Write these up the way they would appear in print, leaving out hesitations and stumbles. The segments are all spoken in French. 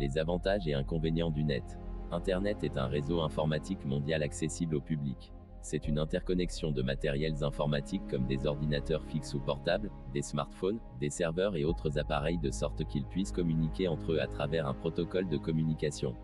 Les avantages et inconvénients du net. Internet est un réseau informatique mondial accessible au public. C'est une interconnexion de matériels informatiques comme des ordinateurs fixes ou portables, des smartphones, des serveurs et autres appareils de sorte qu'ils puissent communiquer entre eux à travers un protocole de communication.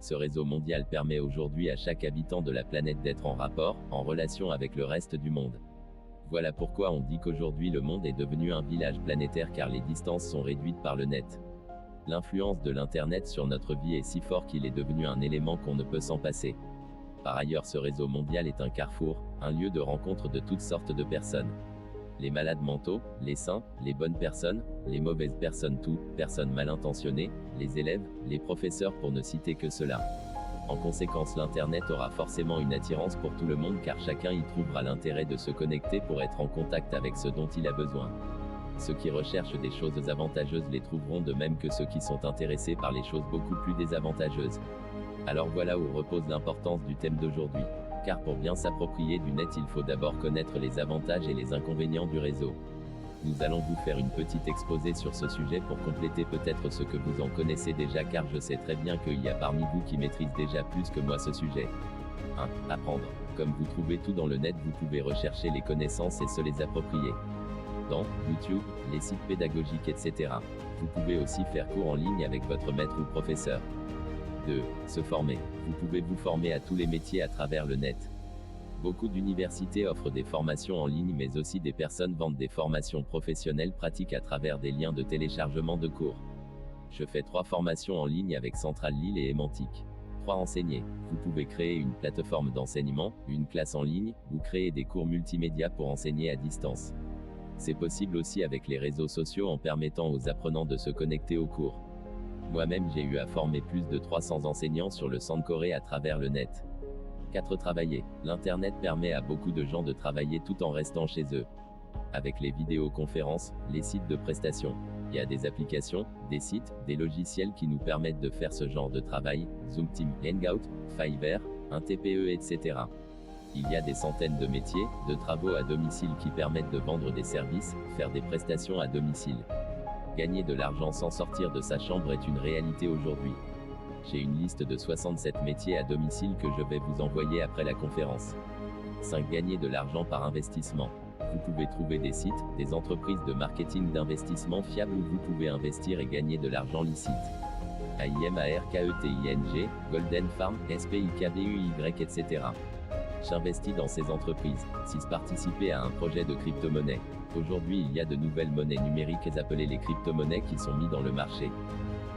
Ce réseau mondial permet aujourd'hui à chaque habitant de la planète d'être en rapport, en relation avec le reste du monde. Voilà pourquoi on dit qu'aujourd'hui le monde est devenu un village planétaire car les distances sont réduites par le net. L'influence de l'Internet sur notre vie est si fort qu'il est devenu un élément qu'on ne peut s'en passer. Par ailleurs, ce réseau mondial est un carrefour, un lieu de rencontre de toutes sortes de personnes. Les malades mentaux, les sains, les bonnes personnes, les mauvaises personnes, toutes personnes mal intentionnées, les élèves, les professeurs pour ne citer que cela. En conséquence, l'Internet aura forcément une attirance pour tout le monde car chacun y trouvera l'intérêt de se connecter pour être en contact avec ce dont il a besoin. Ceux qui recherchent des choses avantageuses les trouveront de même que ceux qui sont intéressés par les choses beaucoup plus désavantageuses. Alors voilà où repose l'importance du thème d'aujourd'hui. Car pour bien s'approprier du net, il faut d'abord connaître les avantages et les inconvénients du réseau. Nous allons vous faire une petite exposé sur ce sujet pour compléter peut-être ce que vous en connaissez déjà car je sais très bien qu'il y a parmi vous qui maîtrisent déjà plus que moi ce sujet. 1. Apprendre. Comme vous trouvez tout dans le net, vous pouvez rechercher les connaissances et se les approprier. Dans YouTube, les sites pédagogiques, etc. Vous pouvez aussi faire cours en ligne avec votre maître ou professeur. 2. Se former. Vous pouvez vous former à tous les métiers à travers le net. Beaucoup d'universités offrent des formations en ligne mais aussi des personnes vendent des formations professionnelles pratiques à travers des liens de téléchargement de cours. Je fais 3 formations en ligne avec Centrale Lille et Aimantic. 3. Enseigner. Vous pouvez créer une plateforme d'enseignement, une classe en ligne, ou créer des cours multimédia pour enseigner à distance. C'est possible aussi avec les réseaux sociaux en permettant aux apprenants de se connecter aux cours. Moi-même j'ai eu à former plus de 300 enseignants sur le Sankore à travers le net. 4. Travailler. L'Internet permet à beaucoup de gens de travailler tout en restant chez eux. Avec les vidéoconférences, les sites de prestations. Il y a des applications, des sites, des logiciels qui nous permettent de faire ce genre de travail, Zoom Team, Hangout, Fiverr, un TPE, etc. Il y a des centaines de métiers, de travaux à domicile qui permettent de vendre des services, faire des prestations à domicile. Gagner de l'argent sans sortir de sa chambre est une réalité aujourd'hui. J'ai une liste de 67 métiers à domicile que je vais vous envoyer après la conférence. 5. Gagner de l'argent par investissement. Vous pouvez trouver des sites, des entreprises de marketing d'investissement fiables où vous pouvez investir et gagner de l'argent licite. AIMARKETING, Golden Farm, SPIKBUY, etc. J'investis dans ces entreprises. 6. Participer à un projet de crypto-monnaie. Aujourd'hui, il y a de nouvelles monnaies numériques appelées les crypto-monnaies qui sont mises dans le marché.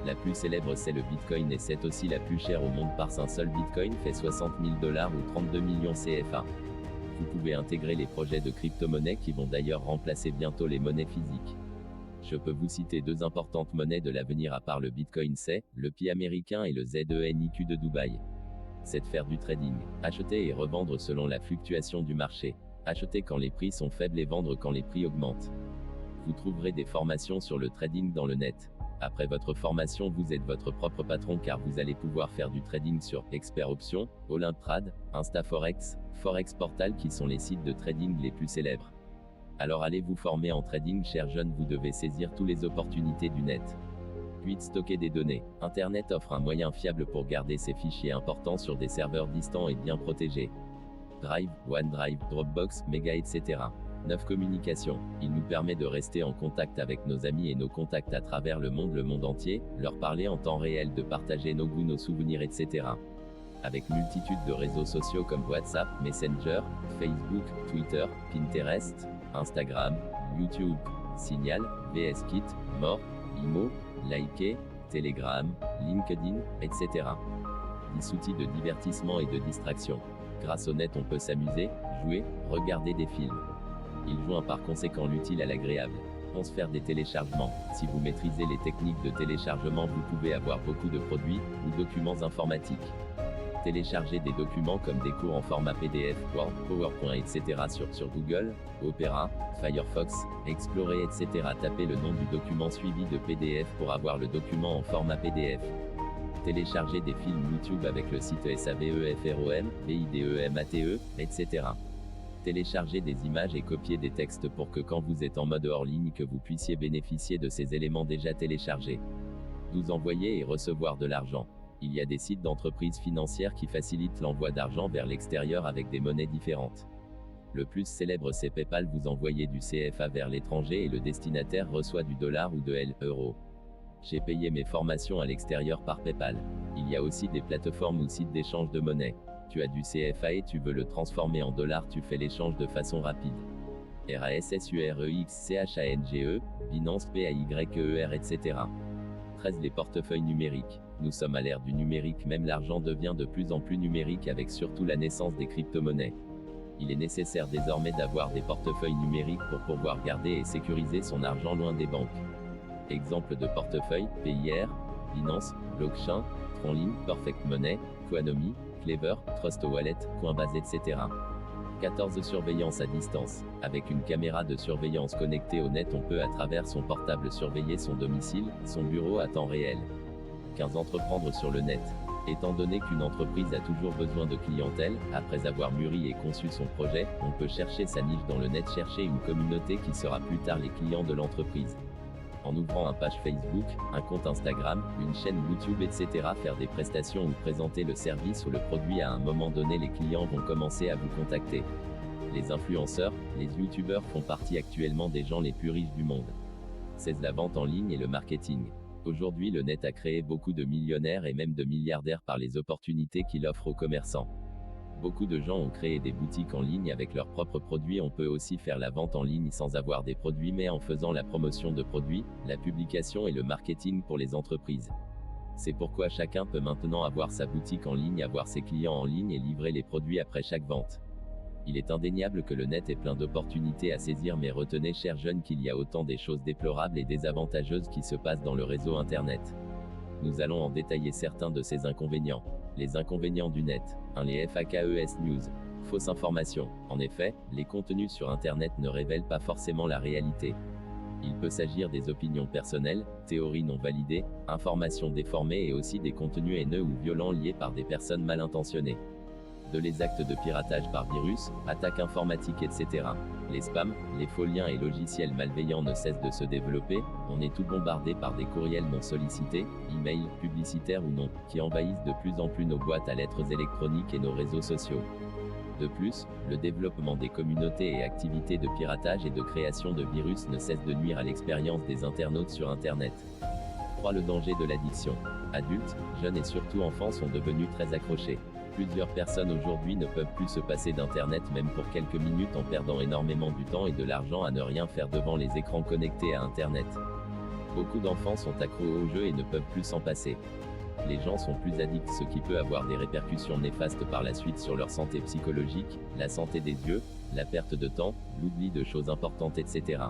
La plus célèbre c'est le Bitcoin et c'est aussi la plus chère au monde parce qu'un seul Bitcoin fait 60 000 $ ou 32 millions CFA. Vous pouvez intégrer les projets de crypto-monnaies qui vont d'ailleurs remplacer bientôt les monnaies physiques. Je peux vous citer 2 importantes monnaies de l'avenir à part le Bitcoin, c'est le Pi américain et le ZENIQ de Dubaï. C'est de faire du trading, acheter et revendre selon la fluctuation du marché. Acheter quand les prix sont faibles et vendre quand les prix augmentent. Vous trouverez des formations sur le trading dans le net. Après votre formation, vous êtes votre propre patron car vous allez pouvoir faire du trading sur Expert Options, Olymtrade, InstaForex, Forex Portal qui sont les sites de trading les plus célèbres. Alors allez vous former en trading, chers jeunes, vous devez saisir toutes les opportunités du net. 8. Stocker des données. Internet offre un moyen fiable pour garder ses fichiers importants sur des serveurs distants et bien protégés. Drive, OneDrive, Dropbox, Mega, etc. 9. Communication. Il nous permet de rester en contact avec nos amis et nos contacts à travers le monde entier, leur parler en temps réel, de partager nos goûts, nos souvenirs, etc. Avec multitude de réseaux sociaux comme WhatsApp, Messenger, Facebook, Twitter, Pinterest, Instagram, YouTube, Signal, VSKit, More, Imo, Liker, Telegram, LinkedIn, etc. 10. Outils de divertissement et de distraction. Grâce au net on peut s'amuser, jouer, regarder des films. Il joint par conséquent l'utile à l'agréable. 11. Faire des téléchargements. Si vous maîtrisez les techniques de téléchargement, vous pouvez avoir beaucoup de produits, ou documents informatiques. Télécharger des documents comme des cours en format PDF, Word, PowerPoint, etc. sur Google, Opera, Firefox, Explorer, etc. Tapez le nom du document suivi de PDF pour avoir le document en format PDF. Télécharger des films YouTube avec le site SAVEFROM, BIDEMATE, etc. Télécharger des images et copier des textes pour que quand vous êtes en mode hors ligne que vous puissiez bénéficier de ces éléments déjà téléchargés. 12 envoyer et recevoir de l'argent. Il y a des sites d'entreprises financières qui facilitent l'envoi d'argent vers l'extérieur avec des monnaies différentes. Le plus célèbre c'est PayPal, vous envoyez du CFA vers l'étranger et le destinataire reçoit du dollar ou de l'euro. J'ai payé mes formations à l'extérieur par PayPal. Il y a aussi des plateformes ou sites d'échange de monnaie. Tu as du CFA et tu veux le transformer en dollars, tu fais l'échange de façon rapide. RASSUREXCHANGE, Binance PAYER, etc. 13. Les portefeuilles numériques. Nous sommes à l'ère du numérique, même l'argent devient de plus en plus numérique avec surtout la naissance des crypto-monnaies. Il est nécessaire désormais d'avoir des portefeuilles numériques pour pouvoir garder et sécuriser son argent loin des banques. Exemple de portefeuille, PIR, Binance, Blockchain, Tronline, Perfect Money, Coinomi, Clever, Trust Wallet, Coinbase, etc. 14. Surveillance à distance. Avec une caméra de surveillance connectée au net, on peut à travers son portable surveiller son domicile, son bureau à temps réel. 15. Entreprendre sur le net. Étant donné qu'une entreprise a toujours besoin de clientèle, après avoir mûri et conçu son projet, on peut chercher sa niche dans le net, chercher une communauté qui sera plus tard les clients de l'entreprise. En ouvrant un page Facebook, un compte Instagram, une chaîne YouTube, etc. Faire des prestations ou présenter le service ou le produit à un moment donné, les clients vont commencer à vous contacter. Les influenceurs, les youtubeurs font partie actuellement des gens les plus riches du monde. 16. La vente en ligne et le marketing. Aujourd'hui le net a créé beaucoup de millionnaires et même de milliardaires par les opportunités qu'il offre aux commerçants. Beaucoup de gens ont créé des boutiques en ligne avec leurs propres produits. On peut aussi faire la vente en ligne sans avoir des produits mais en faisant la promotion de produits, la publication et le marketing pour les entreprises. C'est pourquoi chacun peut maintenant avoir sa boutique en ligne, avoir ses clients en ligne et livrer les produits après chaque vente. Il est indéniable que le net est plein d'opportunités à saisir, mais retenez chers jeunes qu'il y a autant des choses déplorables et désavantageuses qui se passent dans le réseau internet. Nous allons en détailler certains de ces inconvénients. Les inconvénients du net. 1. Les FAKES News. Fausse information. En effet, les contenus sur Internet ne révèlent pas forcément la réalité. Il peut s'agir des opinions personnelles, théories non validées, informations déformées et aussi des contenus haineux ou violents liés par des personnes mal intentionnées. 2. Les actes de piratage par virus, attaques informatiques, etc. Les spams, les faux liens et logiciels malveillants ne cessent de se développer. On est tout bombardé par des courriels non sollicités, emails, publicitaires ou non, qui envahissent de plus en plus nos boîtes à lettres électroniques et nos réseaux sociaux. De plus, le développement des communautés et activités de piratage et de création de virus ne cesse de nuire à l'expérience des internautes sur Internet. 3. Le danger de l'addiction. Adultes, jeunes et surtout enfants sont devenus très accrochés. Plusieurs personnes aujourd'hui ne peuvent plus se passer d'Internet même pour quelques minutes en perdant énormément du temps et de l'argent à ne rien faire devant les écrans connectés à Internet. Beaucoup d'enfants sont accros aux jeux et ne peuvent plus s'en passer. Les gens sont plus addicts, ce qui peut avoir des répercussions néfastes par la suite sur leur santé psychologique, la santé des yeux, la perte de temps, l'oubli de choses importantes, etc.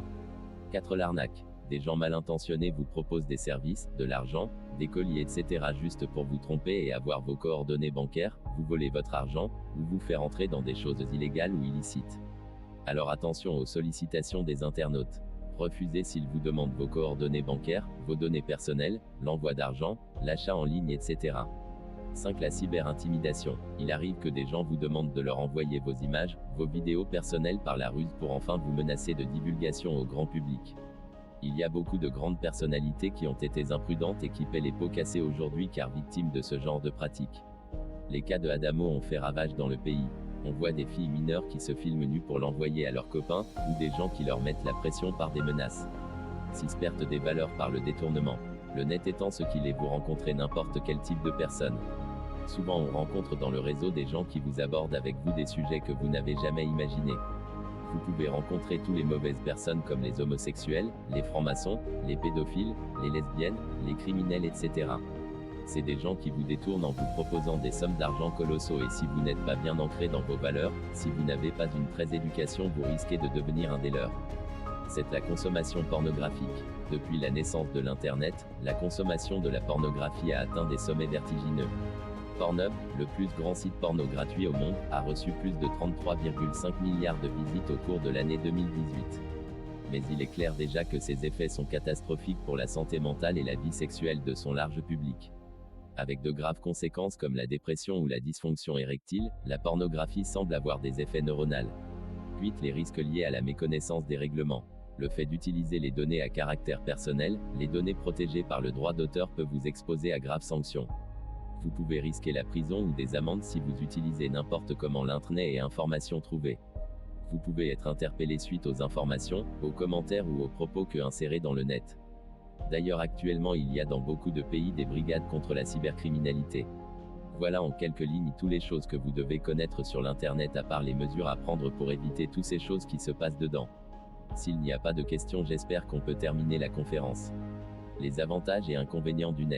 4. L'arnaque. Des gens mal intentionnés vous proposent des services, de l'argent, des colis, etc. juste pour vous tromper et avoir vos coordonnées bancaires, vous voler votre argent, ou vous faire entrer dans des choses illégales ou illicites. Alors attention aux sollicitations des internautes. Refusez s'ils vous demandent vos coordonnées bancaires, vos données personnelles, l'envoi d'argent, l'achat en ligne, etc. 5. La cyber-intimidation. Il arrive que des gens vous demandent de leur envoyer vos images, vos vidéos personnelles par la ruse pour enfin vous menacer de divulgation au grand public. Il y a beaucoup de grandes personnalités qui ont été imprudentes et qui paient les pots cassés aujourd'hui car victimes de ce genre de pratiques. Les cas de Adamo ont fait ravage dans le pays. On voit des filles mineures qui se filment nues pour l'envoyer à leurs copains, ou des gens qui leur mettent la pression par des menaces. 6. Perte des valeurs par le détournement. Le net étant ce qu'il est, vous rencontrez n'importe quel type de personne. Souvent on rencontre dans le réseau des gens qui vous abordent avec vous des sujets que vous n'avez jamais imaginés. Vous pouvez rencontrer toutes les mauvaises personnes comme les homosexuels, les francs-maçons, les pédophiles, les lesbiennes, les criminels, etc. C'est des gens qui vous détournent en vous proposant des sommes d'argent colossaux et si vous n'êtes pas bien ancré dans vos valeurs, si vous n'avez pas une très éducation, vous risquez de devenir un des leurs. C'est la consommation pornographique. Depuis la naissance de l'Internet, la consommation de la pornographie a atteint des sommets vertigineux. Pornhub, le plus grand site porno gratuit au monde, a reçu plus de 33,5 milliards de visites au cours de l'année 2018. Mais il est clair déjà que ces effets sont catastrophiques pour la santé mentale et la vie sexuelle de son large public. Avec de graves conséquences comme la dépression ou la dysfonction érectile, la pornographie semble avoir des effets neuronaux. 8. Les risques liés à la méconnaissance des règlements. Le fait d'utiliser les données à caractère personnel, les données protégées par le droit d'auteur peut vous exposer à graves sanctions. Vous pouvez risquer la prison ou des amendes si vous utilisez n'importe comment l'internet et informations trouvées. Vous pouvez être interpellé suite aux informations, aux commentaires ou aux propos insérés dans le net. D'ailleurs actuellement il y a dans beaucoup de pays des brigades contre la cybercriminalité. Voilà en quelques lignes toutes les choses que vous devez connaître sur l'internet à part les mesures à prendre pour éviter toutes ces choses qui se passent dedans. S'il n'y a pas de questions, j'espère qu'on peut terminer la conférence. Les avantages et inconvénients du net.